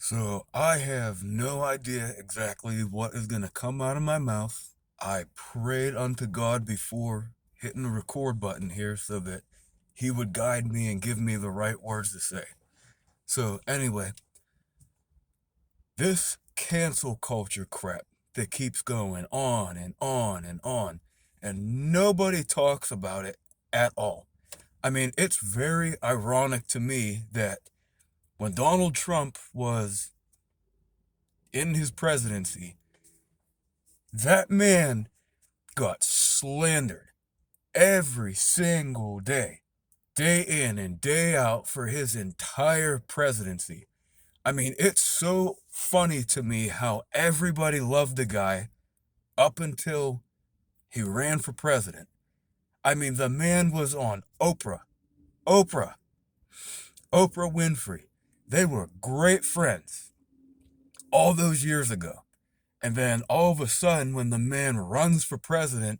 So I have no idea exactly what is going to come out of my mouth. I prayed unto God before hitting the record button here so that he would guide me and give me the right words to say. So anyway, this cancel culture crap that keeps going on and on and on, and nobody talks about it at all. I mean, it's very ironic to me that when Donald Trump was in his presidency, that man got slandered every single day, day in and day out for his entire presidency. I mean, it's so funny to me how everybody loved the guy up until he ran for president. I mean, the man was on Oprah, Oprah Winfrey. They were great friends all those years ago. And then all of a sudden, when the man runs for president,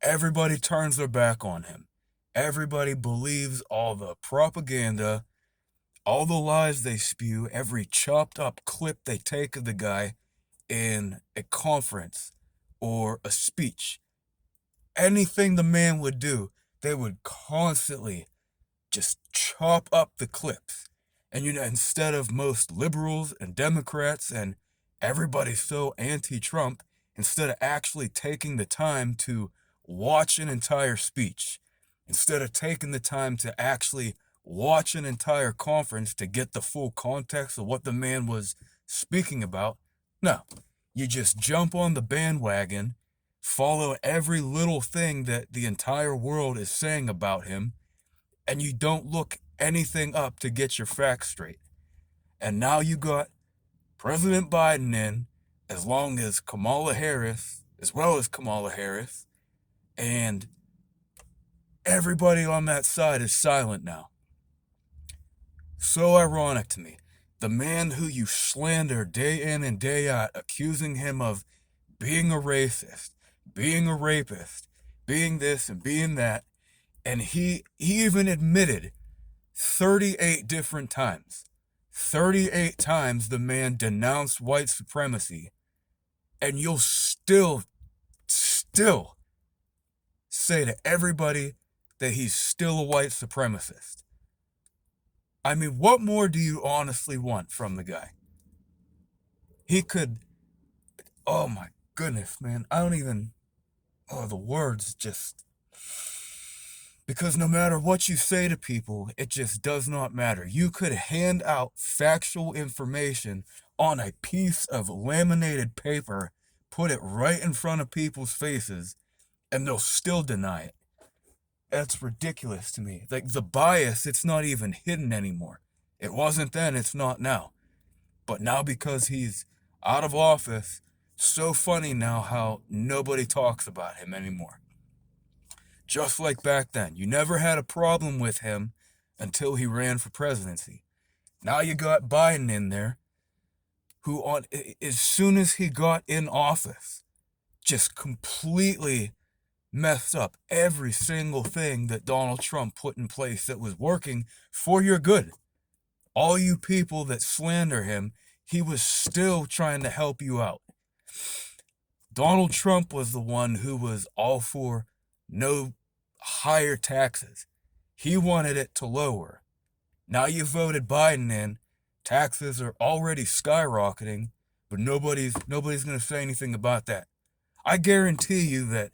everybody turns their back on him. Everybody believes all the propaganda, all the lies they spew, every chopped up clip they take of the guy in a conference or a speech. Anything the man would do, they would constantly just chop up the clips. And instead of most liberals and Democrats and everybody so anti-Trump, instead of actually taking the time to watch an entire speech, instead of taking the time to actually watch an entire conference to get the full context of what the man was speaking about, no, you just jump on the bandwagon, follow every little thing that the entire world is saying about him, and you don't look anything up to get your facts straight. And now you got President Biden in, as long as Kamala Harris, as well as Kamala Harris, and everybody on that side is silent now. So ironic to me. The man who you slander day in and day out, accusing him of being a racist, being a rapist, being this and being that, and he even admitted 38 different times. 38 times the man denounced white supremacy, and you'll still say to everybody that he's still a white supremacist. I mean, what more do you honestly want from the guy? He could, oh my goodness, man, I don't even, the words just, because no matter what you say to people, it just does not matter. You could hand out factual information on a piece of laminated paper, put it right in front of people's faces, and they'll still deny it. That's ridiculous to me. Like, the bias, it's not even hidden anymore. It wasn't then, it's not now. But now, because he's out of office, so funny now how nobody talks about him anymore. Just like back then. You never had a problem with him until he ran for presidency. Now you got Biden in there, who as soon as he got in office, just completely messed up every single thing that Donald Trump put in place that was working for your good. All you people that slander him, he was still trying to help you out. Donald Trump was the one who was all for no higher taxes. He wanted it to lower. Now you voted Biden in, taxes are already skyrocketing, but nobody's going to say anything about that. I guarantee you that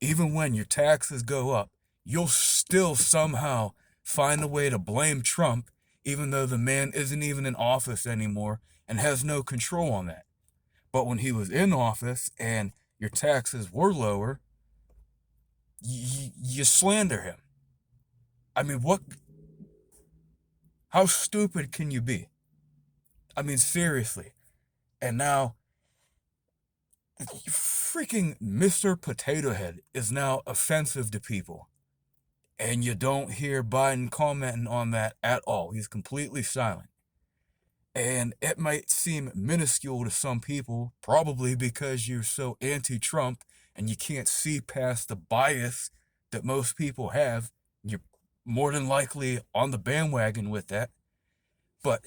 even when your taxes go up, you'll still somehow find a way to blame Trump, even though the man isn't even in office anymore and has no control on that. But when he was in office and your taxes were lower, you slander him. I mean, how stupid can you be? I mean, seriously. And now, freaking Mr. Potato Head is now offensive to people. And you don't hear Biden commenting on that at all. He's completely silent. And it might seem minuscule to some people, probably because you're so anti-Trump and you can't see past the bias that most people have. You're more than likely on the bandwagon with that. But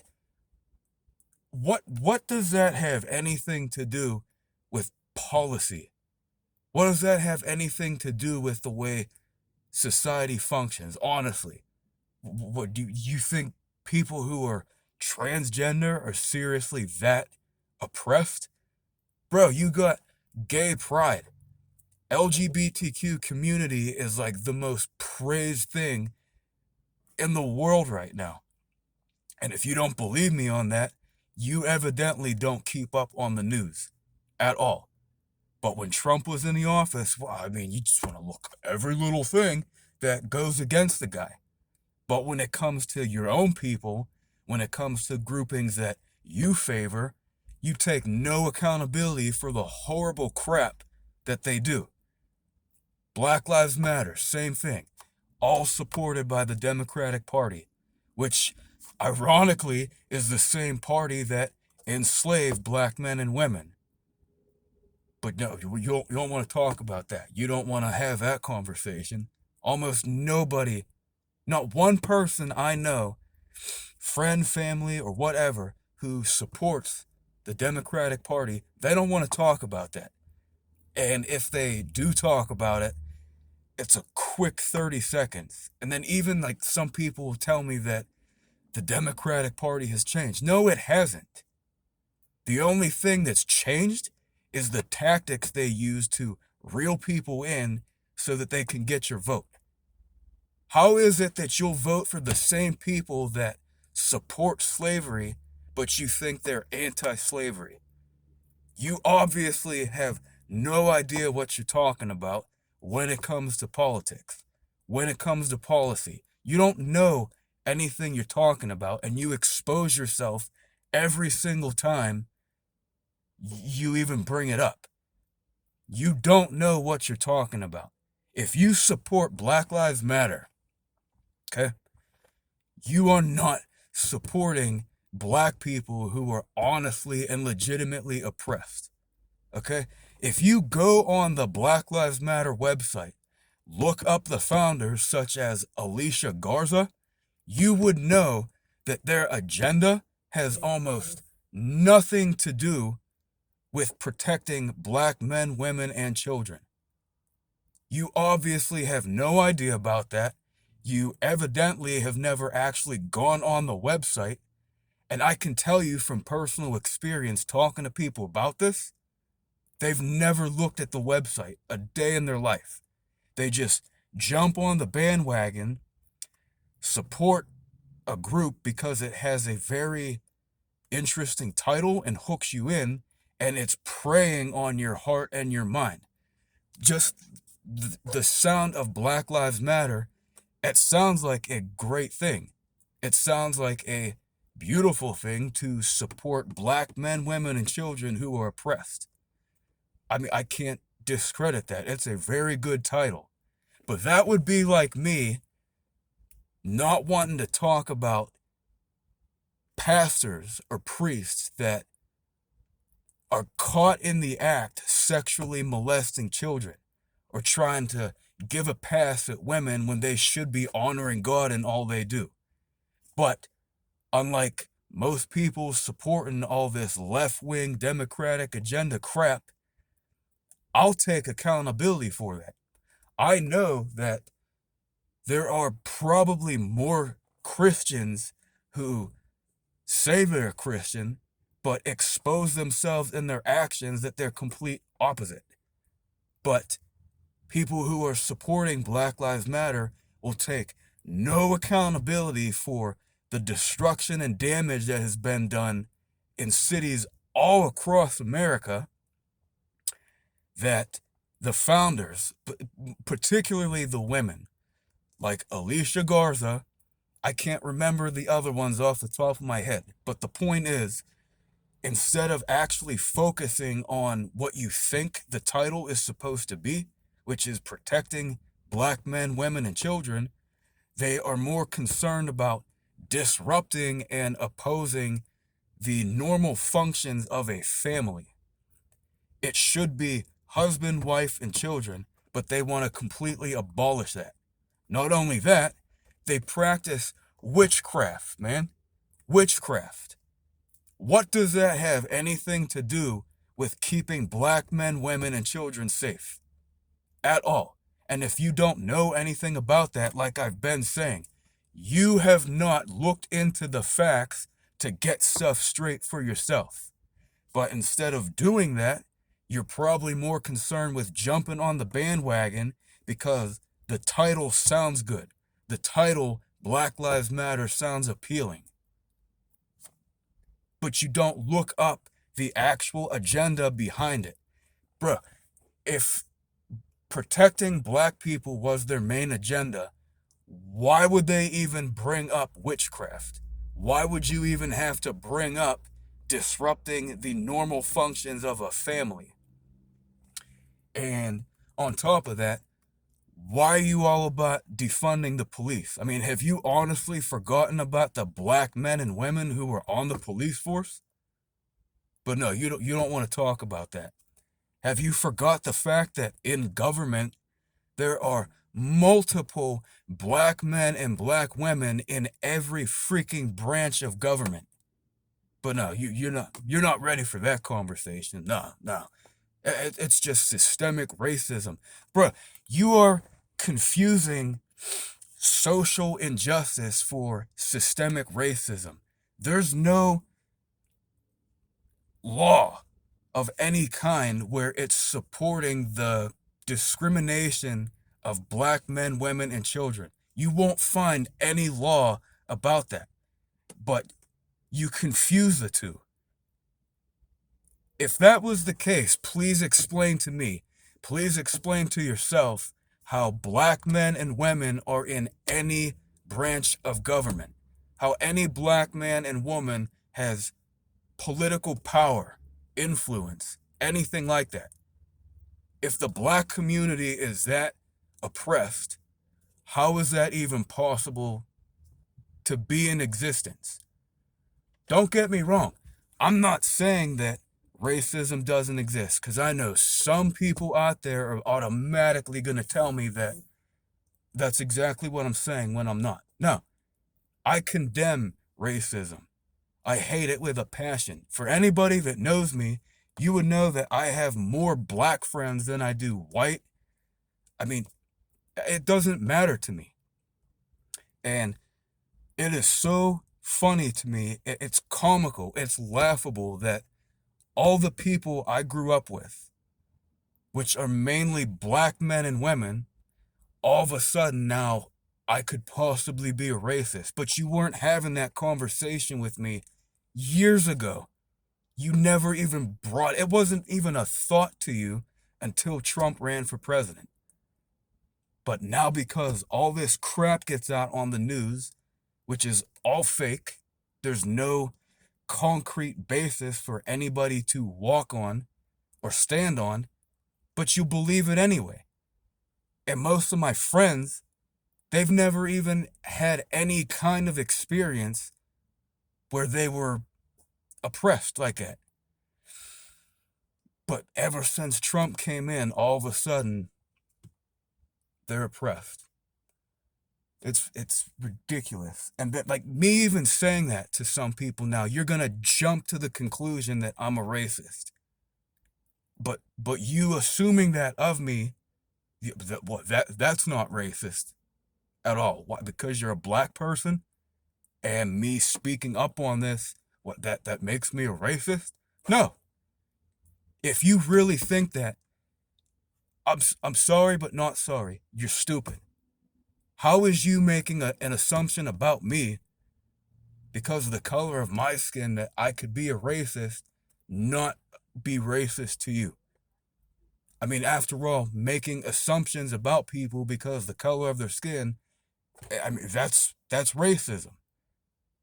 What does that have anything to do with policy? What does that have anything to do with the way society functions, honestly? What do you think people who are transgender are seriously that oppressed? Bro, you got gay pride. LGBTQ community is like the most praised thing in the world right now. And if you don't believe me on that, you evidently don't keep up on the news at all. But when Trump was in the office, well, I mean, you just want to look at every little thing that goes against the guy. But when it comes to your own people, when it comes to groupings that you favor, you take no accountability for the horrible crap that they do. Black Lives Matter, same thing. All supported by the Democratic Party, which ironically is the same party that enslaved black men and women. But no, you don't want to talk about that. You don't want to have that conversation. Almost nobody, not one person I know, friend, family, or whatever, who supports the Democratic Party, they don't want to talk about that. And if they do talk about it, it's a quick 30 seconds. And then even like some people tell me that the Democratic Party has changed. No, it hasn't. The only thing that's changed is the tactics they use to reel people in so that they can get your vote. How is it that you'll vote for the same people that support slavery, but you think they're anti-slavery? You obviously have no idea what you're talking about when it comes to politics, when it comes to policy. You don't know anything you're talking about, and you expose yourself every single time you even bring it up. You don't know what you're talking about. If you support Black Lives Matter, okay, you are not supporting black people who are honestly and legitimately oppressed. Okay? If you go on the Black Lives Matter website, look up the founders such as Alicia Garza, you would know that their agenda has almost nothing to do with protecting black men, women, and children. You obviously have no idea about that. You evidently have never actually gone on the website. And I can tell you from personal experience talking to people about this, they've never looked at the website a day in their life. They just jump on the bandwagon, support a group because it has a very interesting title and hooks you in, and it's preying on your heart and your mind. Just the sound of Black Lives Matter, it sounds like a great thing. It sounds like a beautiful thing to support black men, women, and children who are oppressed. I mean, I can't discredit that. It's a very good title. But that would be like me not wanting to talk about pastors or priests that are caught in the act sexually molesting children or trying to give a pass at women when they should be honoring God in all they do. But unlike most people supporting all this left-wing Democratic agenda crap, I'll take accountability for that. I know that there are probably more Christians who say they're Christian, but expose themselves in their actions that they're complete opposite. But people who are supporting Black Lives Matter will take no accountability for the destruction and damage that has been done in cities all across America, that the founders, particularly the women, like Alicia Garza, I can't remember the other ones off the top of my head, but the point is, instead of actually focusing on what you think the title is supposed to be, which is protecting black men, women, and children, they are more concerned about disrupting and opposing the normal functions of a family. It should be husband, wife, and children, but they want to completely abolish that. Not only that, they practice witchcraft, man. Witchcraft. What does that have anything to do with keeping black men, women, and children safe? At all. And if you don't know anything about that, like I've been saying, you have not looked into the facts to get stuff straight for yourself. But instead of doing that, you're probably more concerned with jumping on the bandwagon because the title sounds good. The title, Black Lives Matter, sounds appealing. But you don't look up the actual agenda behind it. Bruh, if protecting black people was their main agenda, why would they even bring up witchcraft? Why would you even have to bring up disrupting the normal functions of a family? And on top of that, why are you all about defunding the police? I mean, have you honestly forgotten about the black men and women who were on the police force? But no, you don't want to talk about that. Have you forgot the fact that in government there are multiple black men and black women in every freaking branch of government? But no, you're not ready for that conversation. No. It's just systemic racism. Bruh, you are confusing social injustice for systemic racism. There's no law of any kind where it's supporting the discrimination of black men, women, and children. You won't find any law about that. But you confuse the two. If that was the case, please explain to me, please explain to yourself how black men and women are in any branch of government, how any black man and woman has political power, influence, anything like that. If the black community is that oppressed, how is that even possible to be in existence? Don't get me wrong. I'm not saying that racism doesn't exist, because I know some people out there are automatically going to tell me that that's exactly what I'm saying when I'm not. No, I condemn racism. I hate it with a passion. For anybody that knows me, you would know that I have more black friends than I do white. I mean, it doesn't matter to me. And it is so funny to me. It's comical. It's laughable that all the people I grew up with, which are mainly black men and women, all of a sudden now I could possibly be a racist. But you weren't having that conversation with me years ago. You never even brought, it wasn't even a thought to you until Trump ran for president. But now, because all this crap gets out on the news, which is all fake, there's no concrete basis for anybody to walk on or stand on, but you believe it anyway. And most of my friends, they've never even had any kind of experience where they were oppressed like that. But ever since Trump came in, all of a sudden, they're oppressed. It's ridiculous. And that, like, me even saying that to some people now, you're gonna jump to the conclusion that I'm a racist. But you assuming that of me, that's not racist at all. Why? Because you're a black person, and me speaking up on this, that makes me a racist? No. If you really think that, I'm sorry, but not sorry. You're stupid. How is you making an assumption about me because of the color of my skin that I could be a racist, not be racist to you? I mean, after all, making assumptions about people because of the color of their skin, I mean, that's racism.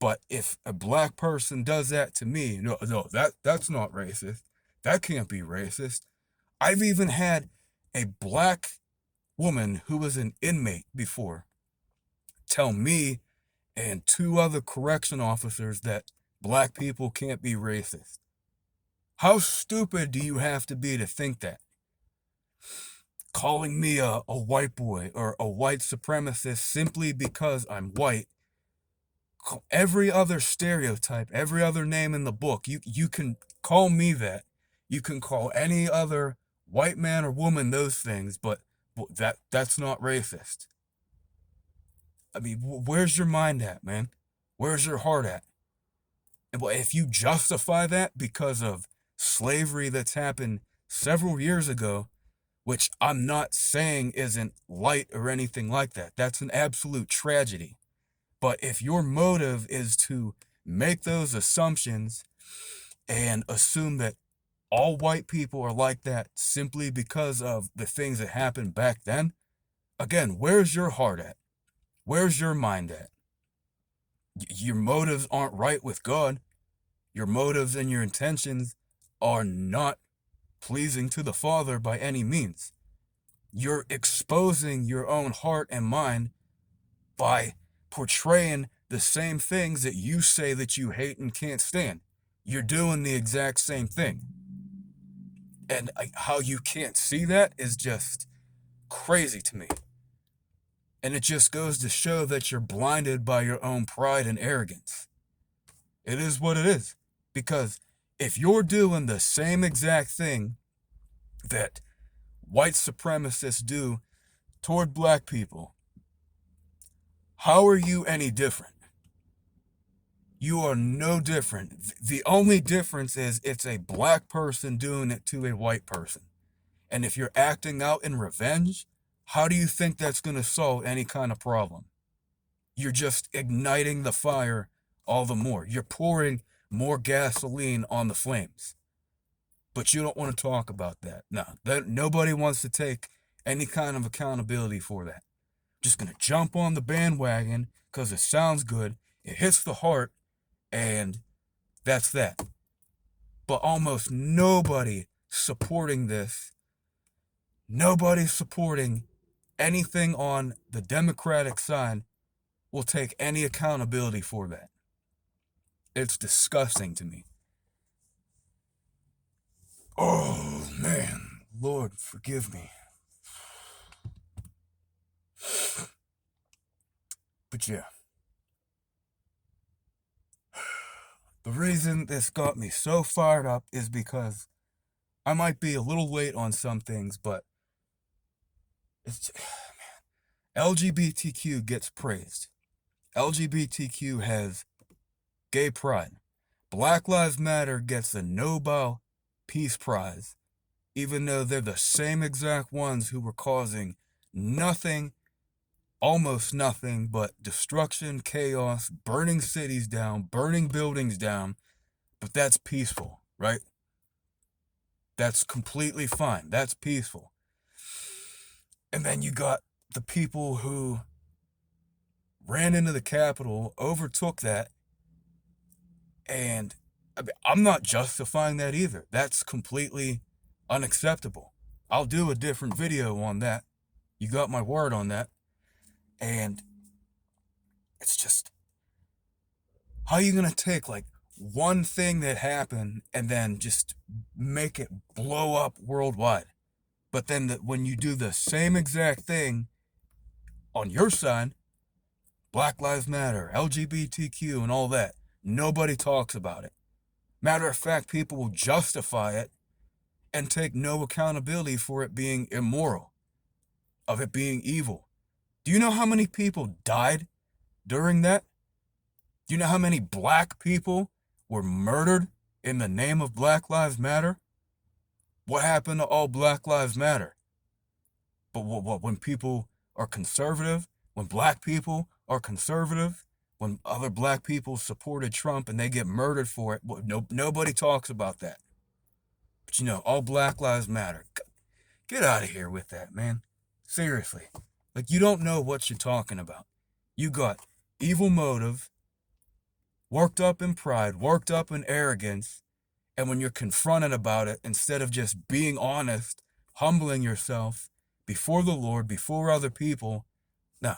But if a black person does that to me, no, that's not racist. That can't be racist. I've even had a black woman who was an inmate before tell me and two other correction officers that black people can't be racist. How stupid do you have to be to think that? Calling me a white boy or a white supremacist simply because I'm white every other stereotype, every other name in the book. You can call me that. You can call any other white man or woman those things, but that's not racist. I mean, where's your mind at, man? Where's your heart at? And if you justify that because of slavery that's happened several years ago, which I'm not saying isn't light or anything like that, that's an absolute tragedy. But if your motive is to make those assumptions and assume that all white people are like that simply because of the things that happened back then, again, where's your heart at? Where's your mind at? Your motives aren't right with God. Your motives and your intentions are not pleasing to the Father by any means. You're exposing your own heart and mind by portraying the same things that you say that you hate and can't stand. You're doing the exact same thing. And how you can't see that is just crazy to me. And it just goes to show that you're blinded by your own pride and arrogance. It is what it is. Because if you're doing the same exact thing that white supremacists do toward black people, how are you any different? You are no different. The only difference is it's a black person doing it to a white person. And if you're acting out in revenge, how do you think that's going to solve any kind of problem? You're just igniting the fire all the more. You're pouring more gasoline on the flames. But you don't want to talk about that. No, nobody wants to take any kind of accountability for that. Just going to jump on the bandwagon because it sounds good, it hits the heart, and that's that. But almost nobody supporting this, nobody supporting anything on the Democratic side will take any accountability for that. It's disgusting to me. Oh, man. Lord, forgive me. But yeah. The reason this got me so fired up is because I might be a little late on some things, but it's just, man, LGBTQ gets praised. LGBTQ has gay pride. Black Lives Matter gets the Nobel Peace Prize, even though they're the same exact ones who were causing nothing, almost nothing, but destruction, chaos, burning cities down, burning buildings down. But that's peaceful, right? That's completely fine. That's peaceful. And then you got the people who ran into the Capitol, overtook that, and I'm not justifying that either. That's completely unacceptable. I'll do a different video on that. You got my word on that. And it's just, how are you going to take like one thing that happened and then just make it blow up worldwide? But then when you do the same exact thing on your side, Black Lives Matter, LGBTQ and all that, nobody talks about it. Matter of fact, people will justify it and take no accountability for it being immoral, of it being evil. Do you know how many people died during that? Do you know how many black people were murdered in the name of Black Lives Matter? What happened to all Black Lives Matter? But when people are conservative, when black people are conservative, when other black people supported Trump and they get murdered for it, nobody talks about that. But you know, all Black Lives Matter. Get out of here with that, man. Seriously. Like, you don't know what you're talking about. You got evil motive, worked up in pride, worked up in arrogance, and when you're confronted about it, instead of just being honest, humbling yourself before the Lord, before other people, no,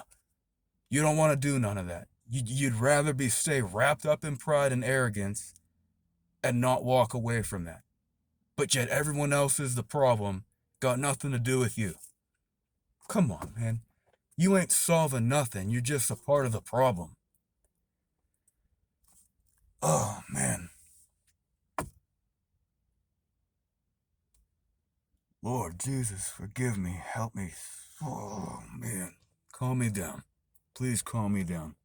you don't want to do none of that. You'd rather stay wrapped up in pride and arrogance and not walk away from that. But yet everyone else is the problem, got nothing to do with you. Come on, man. You ain't solving nothing. You're just a part of the problem. Oh, man. Lord Jesus, forgive me. Help me. Oh, man. Calm me down. Please calm me down.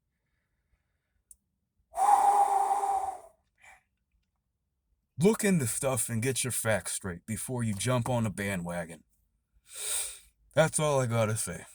Look into stuff and get your facts straight before you jump on a bandwagon. That's all I gotta say.